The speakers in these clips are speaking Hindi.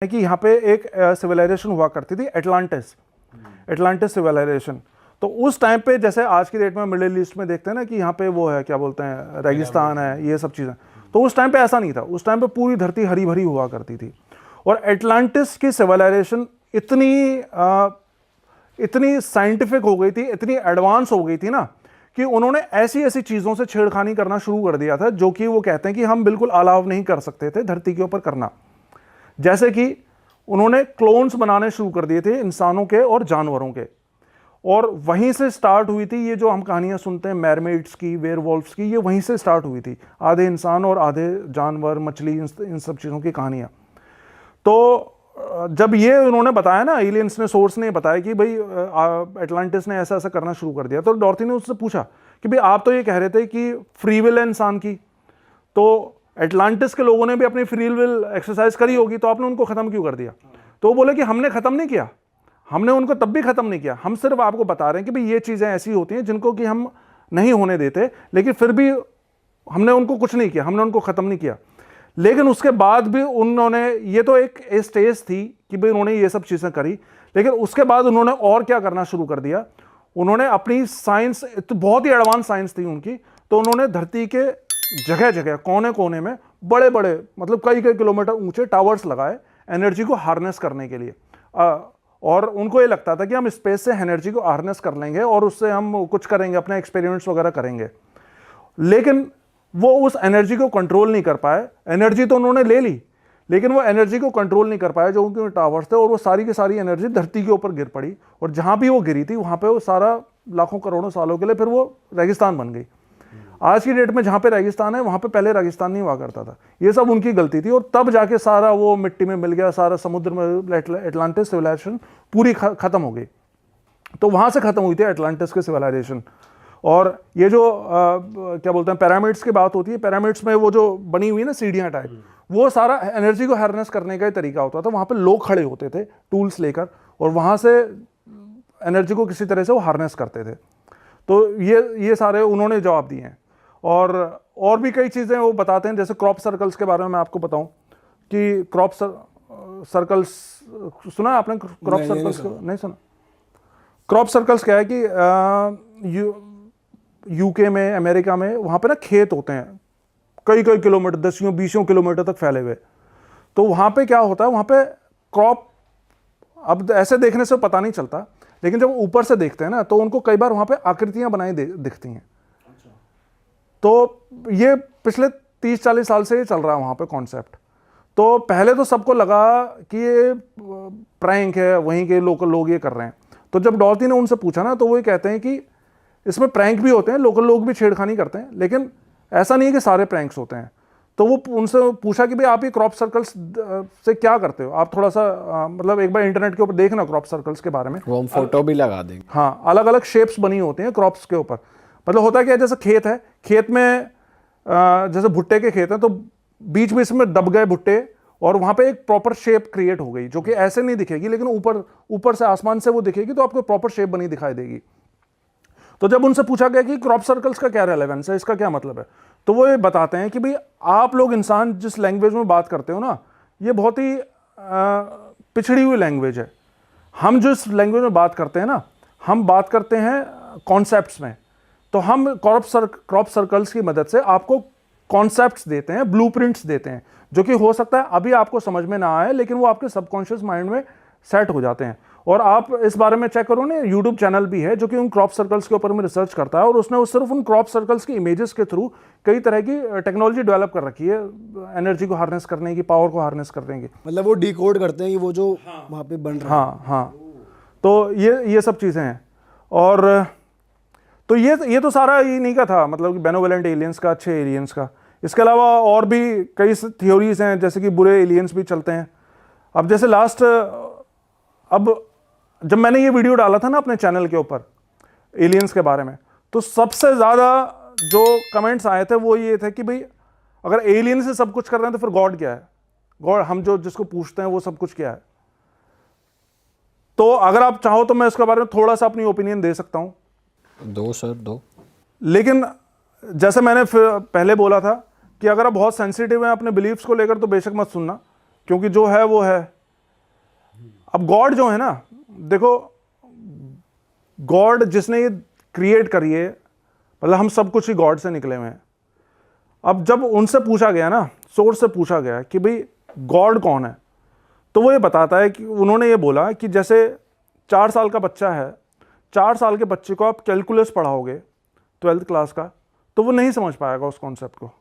कि यहाँ पे एक सिविलाइजेशन हुआ करती थी एटलांटिस सिविलाइजेशन। तो उस टाइम पे जैसे आज की डेट में मिडिल ईस्ट में देखते हैं ना कि यहाँ पे वो है, क्या बोलते हैं, रेगिस्तान है, ये सब चीज़ें। तो उस टाइम पे ऐसा नहीं था। उस टाइम पे पूरी धरती हरी भरी हुआ करती थी। और एटलांटिस की सिविलाइजेशन इतनी साइंटिफिक हो गई थी, इतनी एडवांस हो गई थी ना, कि उन्होंने ऐसी ऐसी चीज़ों से छेड़खानी करना शुरू कर दिया था जो कि वो कहते हैं कि हम बिल्कुल अलाउ नहीं कर सकते थे धरती के ऊपर करना। जैसे कि उन्होंने क्लोन्स बनाने शुरू कर दिए थे इंसानों के और जानवरों के। और वहीं से स्टार्ट हुई थी ये जो हम कहानियां सुनते हैं मैरमेड्स की, वेयरवॉल्फ्स की, ये वहीं से स्टार्ट हुई थी। आधे इंसान और आधे जानवर, मछली, इन सब चीज़ों की कहानियां। तो जब ये उन्होंने बताया ना, एलियंस ने, सोर्स ने बताया कि भाई एटलांटिस ने ऐसा ऐसा करना शुरू कर दिया, तो डॉर्थी ने उससे पूछा कि भाई आप तो ये कह रहे थे कि फ्री विल है इंसान की, तो एटलांटिस के लोगों ने भी अपनी फ्री विल एक्सरसाइज करी होगी, तो आपने उनको खत्म क्यों कर दिया? तो वो बोले कि हमने खत्म नहीं किया, हमने उनको तब भी खत्म नहीं किया, हम सिर्फ आपको बता रहे हैं कि भाई ये चीजें ऐसी होती हैं जिनको कि हम नहीं होने देते, लेकिन फिर भी हमने उनको कुछ नहीं किया, हमने उनको खत्म नहीं किया। लेकिन उसके बाद भी उन्होंने, ये तो एक स्टेज थी कि भाई उन्होंने ये सब चीजें करी, लेकिन उसके बाद उन्होंने और क्या करना शुरू कर दिया। उन्होंने अपनी साइंस, तो बहुत ही एडवांस साइंस थी उनकी, तो उन्होंने धरती के जगह जगह, कोने कोने में बड़े बड़े, मतलब कई कई किलोमीटर ऊंचे टावर्स लगाए एनर्जी को हार्नेस करने के लिए। और उनको ये लगता था कि हम स्पेस से एनर्जी को हार्नेस कर लेंगे और उससे हम कुछ करेंगे, अपने एक्सपेरिमेंट्स वगैरह करेंगे। लेकिन वो उस एनर्जी को कंट्रोल नहीं कर पाए। एनर्जी तो उन्होंने ले ली, लेकिन वो एनर्जी को कंट्रोल नहीं कर पाए जो उनके टावर्स थे, और वो सारी की सारी एनर्जी धरती के ऊपर गिर पड़ी। और जहां भी वो गिरी थी वहां पे वो सारा लाखों करोड़ों सालों के लिए फिर वो रेगिस्तान बन गई। आज की डेट में जहां पे रेगिस्तान है वहां पे पहले रेगिस्तान नहीं हुआ करता था। ये सब उनकी गलती थी, और तब जाके सारा वो मिट्टी में मिल गया, सारा समुद्र में एटलांटिस सिविलाइजेशन पूरी खत्म हो गई। तो वहां से खत्म हुई थी एटलांटिस की सिविलाइजेशन। और ये जो क्या बोलते हैं, पिरामिड्स की बात होती है, पिरामिड्स में वो जो बनी हुई ना सीढ़ियां टाइप, वो सारा एनर्जी को हार्नेस करने का ही तरीका होता था। वहां पे लोग खड़े होते थे टूल्स लेकर, और वहां से एनर्जी को किसी तरह से वो हार्नेस करते थे। तो ये सारे उन्होंने जवाब दिए हैं। और भी कई चीज़ें वो बताते हैं, जैसे क्रॉप सर्कल्स के बारे में मैं आपको बताऊं कि क्रॉप सर्कल्स सुना है आपने? क्रॉप सर्कल्स को नहीं सुना? क्रॉप सर्कल्स क्या है कि यूके में, अमेरिका में, वहाँ पे ना खेत होते हैं कई कई किलोमीटर, 10-20 किलोमीटर तक फैले हुए। तो वहाँ पे क्या होता है, वहाँ पे क्रॉप, अब ऐसे देखने से पता नहीं चलता, लेकिन जब ऊपर से देखते हैं ना तो उनको कई बार वहाँ पे आकृतियाँ बनाई दिखती हैं। तो ये पिछले 30-40 साल से ये चल रहा है वहाँ पे कॉन्सेप्ट। तो पहले तो सबको लगा कि ये प्रैंक है, वहीं के लोकल लोग ये कर रहे हैं। तो जब डॉर्थी ने उनसे पूछा ना, तो वो ये कहते हैं कि इसमें प्रैंक भी होते हैं, लोकल लोग भी छेड़खानी करते हैं, लेकिन ऐसा नहीं है कि सारे प्रैंक्स होते हैं। तो वो उनसे पूछा कि भाई आप ये क्रॉप सर्कल्स से क्या करते हो? आप थोड़ा सा मतलब एक बार इंटरनेट के ऊपर देखना क्रॉप सर्कल्स के बारे में, वो हम फोटो भी लगा देंगे। हाँ, अलग अलग शेप्स बनी होती हैं क्रॉप्स के ऊपर। मतलब होता क्या है, जैसे खेत है, खेत में जैसे भुट्टे के खेत हैं, तो बीच बीच में दब गए भुट्टे, और वहां पे एक प्रॉपर शेप क्रिएट हो गई, जो कि ऐसे नहीं दिखेगी, लेकिन ऊपर से, आसमान से वो दिखेगी, तो आपको प्रॉपर शेप बनी दिखाई देगी। तो जब उनसे पूछा गया कि क्रॉप सर्कल्स का क्या रेलेवेंस है, इसका क्या मतलब है, तो वो ये बताते हैं कि भाई आप लोग इंसान जिस लैंग्वेज में बात करते हो ना, ये बहुत ही पिछड़ी हुई लैंग्वेज है। हम जिस लैंग्वेज में बात करते हैं ना, हम बात करते हैं कॉन्सेप्ट्स में। तो हम क्रॉप सर्कल्स की मदद से आपको कॉन्सेप्ट्स देते हैं, ब्लूप्रिंट्स देते हैं, जो कि हो सकता है अभी आपको समझ में ना आए, लेकिन वो आपके सबकॉन्शियस माइंड में सेट हो जाते हैं। और आप इस बारे में चेक करो ना, यूट्यूब चैनल भी है जो कि उन क्रॉप सर्कल्स के ऊपर में रिसर्च करता है, और उसने सिर्फ उन क्रॉप सर्कल्स की इमेजेस के थ्रू कई तरह की टेक्नोलॉजी डेवलप कर रखी है एनर्जी को हार्नेस करने की, पावर को हार्नेस करने की। मतलब वो डिकोड करते हैं कि वो जो वहाँ पे बन रहा है। हाँ। तो ये सब चीज़ें हैं। और तो ये तो सारा ही नहीं का था, मतलब कि बेनोवलेंट एलियंस का, अच्छे एलियंस का। इसके अलावा और भी कई थ्योरीज हैं, जैसे कि बुरे एलियंस भी चलते हैं। अब जैसे अब जब मैंने ये वीडियो डाला था ना अपने चैनल के ऊपर एलियंस के बारे में, तो सबसे ज़्यादा जो कमेंट्स आए थे वो ये थे कि भाई अगर एलियन से सब कुछ कर रहे हैं तो फिर गॉड क्या है? गॉड, हम जिसको पूछते हैं वो सब कुछ क्या है? तो अगर आप चाहो तो मैं इसके बारे में थोड़ा सा अपनी ओपिनियन दे सकता हूँ। दो सर, दो। लेकिन जैसे मैंने पहले बोला था कि अगर आप बहुत सेंसिटिव हैं अपने बिलीफ्स को लेकर, तो बेशक मत सुनना, क्योंकि जो है वो है। अब गॉड जो है ना, देखो गॉड जिसने ये क्रिएट करी है, मतलब हम सब कुछ ही गॉड से निकले हुए हैं। अब जब उनसे पूछा गया ना, सोर्स से पूछा गया कि भाई गॉड कौन है, तो वो ये बताता है कि उन्होंने ये बोला कि जैसे 4 साल का बच्चा है, 4 साल के बच्चे को आप कैलकुलस पढ़ाओगे 12th क्लास का, तो वो नहीं समझ पाएगा उस कॉन्सेप्ट को।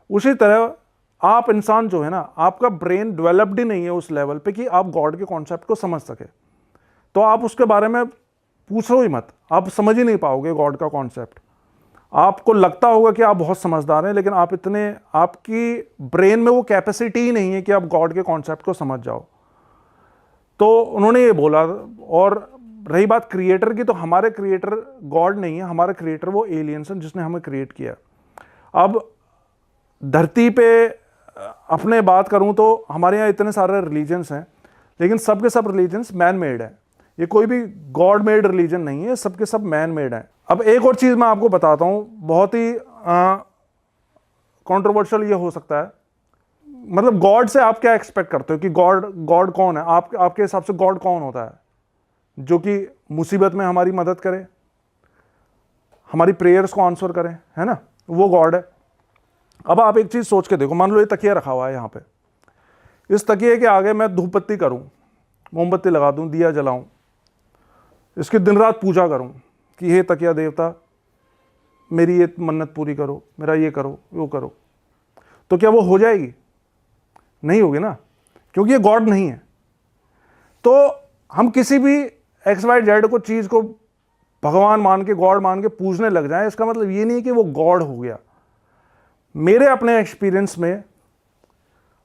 उसी तरह आप इंसान जो है ना, आपका ब्रेन डेवलप्ड ही नहीं है उस लेवल पे कि आप गॉड के कॉन्सेप्ट को समझ सके, तो आप उसके बारे में पूछो ही मत, आप समझ ही नहीं पाओगे गॉड का कॉन्सेप्ट। आपको लगता होगा कि आप बहुत समझदार हैं, लेकिन आप इतने, आपकी ब्रेन में वो कैपेसिटी ही नहीं है कि आप गॉड के कॉन्सेप्ट को समझ जाओ। तो उन्होंने ये बोला। और रही बात क्रिएटर की, तो हमारे क्रिएटर गॉड नहीं है, हमारे क्रिएटर वो एलियंस हैं जिसने हमें क्रिएट किया। अब धरती पे अपने बात करूं तो हमारे यहाँ इतने सारे रिलीजन्स हैं, लेकिन सब के सब रिलीजन्स मैन मेड है। ये कोई भी गॉड मेड रिलीजन नहीं है, सबके सब मैन मेड है। अब एक और चीज़ मैं आपको बताता हूँ, बहुत ही कंट्रोवर्शियल ये हो सकता है, मतलब गॉड से आप क्या एक्सपेक्ट करते हो कि गॉड कौन है? आपके हिसाब से गॉड कौन होता है? जो कि मुसीबत में हमारी मदद करे, हमारी प्रेयर्स को आंसर करे, है ना, वो गॉड है। अब आप एक चीज़ सोच के देखो, मान लो ये तकिया रखा हुआ है यहाँ पे, इस तकिए के आगे मैं धूप बत्ती करूँ, मोमबत्ती लगा दूँ, दिया जलाऊँ, इसकी दिन रात पूजा करूँ कि हे तकिया देवता मेरी ये मन्नत पूरी करो, मेरा ये करो, वो करो, तो क्या वो हो जाएगी? नहीं होगी ना, क्योंकि ये गॉड नहीं है। तो हम किसी भी XYZ को चीज़ को भगवान मान के, गॉड मान के पूजने लग जाएं, इसका मतलब ये नहीं है कि वो गॉड हो गया। मेरे अपने एक्सपीरियंस में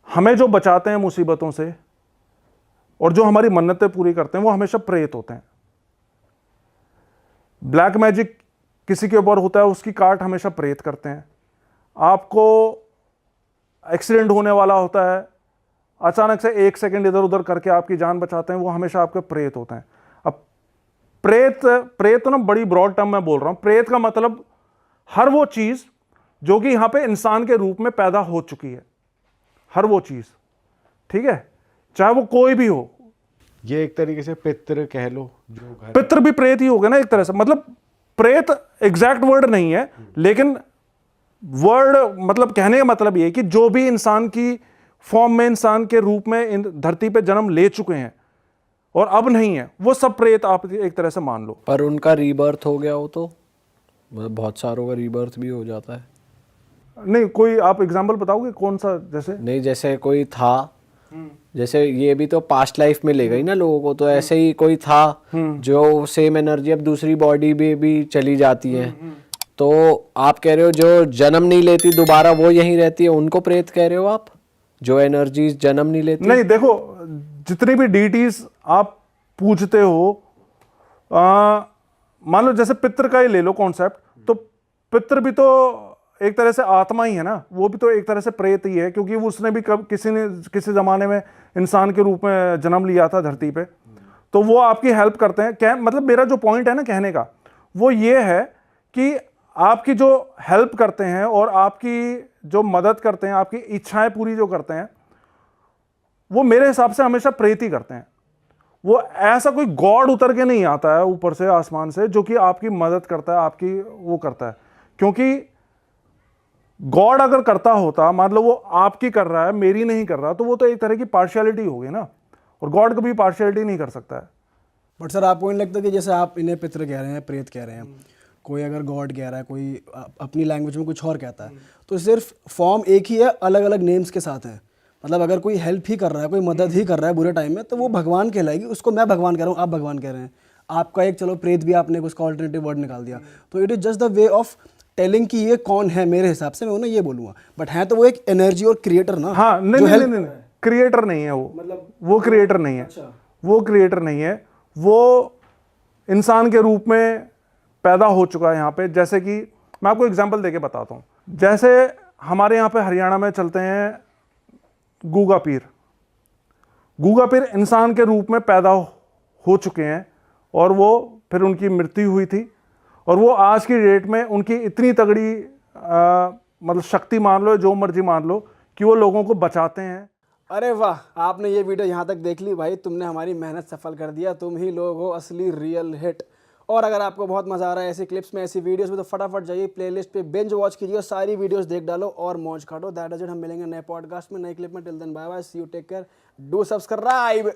हमें जो बचाते हैं मुसीबतों से और जो हमारी मन्नतें पूरी करते हैं, वो हमेशा प्रेत होते हैं। ब्लैक मैजिक किसी के ऊपर होता है, उसकी काट हमेशा प्रेत करते हैं। आपको एक्सीडेंट होने वाला होता है, अचानक से 1 सेकंड इधर उधर करके आपकी जान बचाते हैं, वो हमेशा आपके प्रेत होते हैं। अब प्रेत तो ना बड़ी ब्रॉड टर्म में बोल रहा हूं। प्रेत का मतलब हर वो चीज जो कि यहां पे इंसान के रूप में पैदा हो चुकी है, हर वो चीज, ठीक है, चाहे वो कोई भी हो। ये एक तरीके से पितृ कह लो, जो घर पितृ भी प्रेत ही हो गया ना एक तरह से, मतलब प्रेत एग्जैक्ट वर्ड नहीं है, लेकिन वर्ड मतलब कहने का मतलब ये है कि जो भी इंसान की फॉर्म में, इंसान के रूप में इन धरती पे जन्म ले चुके हैं और अब नहीं है, वो सब प्रेत आप एक तरह से मान लो। पर उनका रीबर्थ हो गया हो तो मतलब बहुत सारों का रीबर्थ भी हो जाता है। नहीं, कोई आप एग्जांपल बताओगे कौन सा? जैसे नहीं, जैसे कोई था, जैसे ये भी तो पास्ट लाइफ में ले गई ना लोगों को, तो ऐसे ही कोई था जो सेम एनर्जी अब दूसरी बॉडी में भी चली जाती है। तो आप कह रहे हो जो जन्म नहीं लेती दोबारा वो यहीं रहती है, उनको प्रेत कह रहे हो आप, जो एनर्जीज जन्म नहीं लेती? नहीं, देखो जितनी भी डीटीज आप पूछते हो, मान लो जैसे पितृ का ही ले लो कॉन्सेप्ट, तो पितृ भी तो एक तरह से आत्मा ही है ना, वो भी तो एक तरह से प्रेत ही है, क्योंकि उसने भी किसी जमाने में इंसान के रूप में जन्म लिया था धरती पे, तो वो आपकी हेल्प करते हैं। मतलब मेरा जो पॉइंट है ना कहने का, वो ये है कि आपकी जो हेल्प करते हैं और आपकी जो मदद करते हैं, आपकी इच्छाएं पूरी जो करते हैं, वो मेरे हिसाब से हमेशा प्रेत ही करते हैं। वो ऐसा कोई गॉड उतर के नहीं आता है ऊपर से, आसमान से, जो कि आपकी मदद करता है, आपकी वो करता है। क्योंकि गॉड अगर करता होता, मान लो वो आपकी कर रहा है, मेरी नहीं कर रहा, तो वो तो एक तरह की पार्शियलिटी हो गई ना, और गॉड कभी पार्शियलिटी नहीं कर सकता है। बट सर आपको नहीं लगता कि जैसे आप इन्हें पितृ कह रहे हैं, प्रेत कह रहे हैं, कोई अगर गॉड कह रहा है, कोई अपनी लैंग्वेज में कुछ और कहता है, तो सिर्फ फॉर्म एक ही है, अलग अलग नेम्स के साथ है। मतलब अगर कोई हेल्प ही कर रहा है, कोई मदद ही कर रहा है बुरे टाइम में, तो वो भगवान कहलाएगी। उसको मैं भगवान कह रहा हूँ, आप भगवान कह रहे हैं। आपका एक चलो प्रेत भी आपने उसका ऑल्टरनेटिव वर्ड निकाल दिया, तो it is just the way of telling कि ये कौन है। मेरे हिसाब से मैं उन्हें ये बोलूँगा, बट है तो वो एक एनर्जी और क्रिएटर ना। हाँ, नहीं, क्रिएटर नहीं है वो, मतलब वो क्रिएटर नहीं है। अच्छा। वो क्रिएटर नहीं है, वो इंसान के रूप में पैदा हो चुका है यहाँ पे। जैसे कि मैं आपको एग्जांपल देके बताता हूँ, जैसे हमारे यहाँ पे हरियाणा में चलते हैं गूगा पीर। गूगा पीर इंसान के रूप में पैदा हो चुके हैं, और वो फिर उनकी मृत्यु हुई थी, और वो आज की डेट में उनकी इतनी तगड़ी मतलब शक्ति मान लो, जो मर्जी मान लो, कि वो लोगों को बचाते हैं। अरे वाह, आपने ये वीडियो यहाँ तक देख ली भाई, तुमने हमारी मेहनत सफल कर दिया। तुम ही लोग हो असली रियल हिट। और अगर आपको बहुत मजा आ रहा है ऐसी क्लिप्स में, ऐसी वीडियोस में, तो फटाफट जाइए प्लेलिस्ट पे, बिंज वॉच कीजिए, सारी वीडियोस देख डालो और मौज काटो। That is it. हम मिलेंगे नए पॉडकास्ट में, नए क्लिप में। Till then bye bye, see you, take care, do subscribe.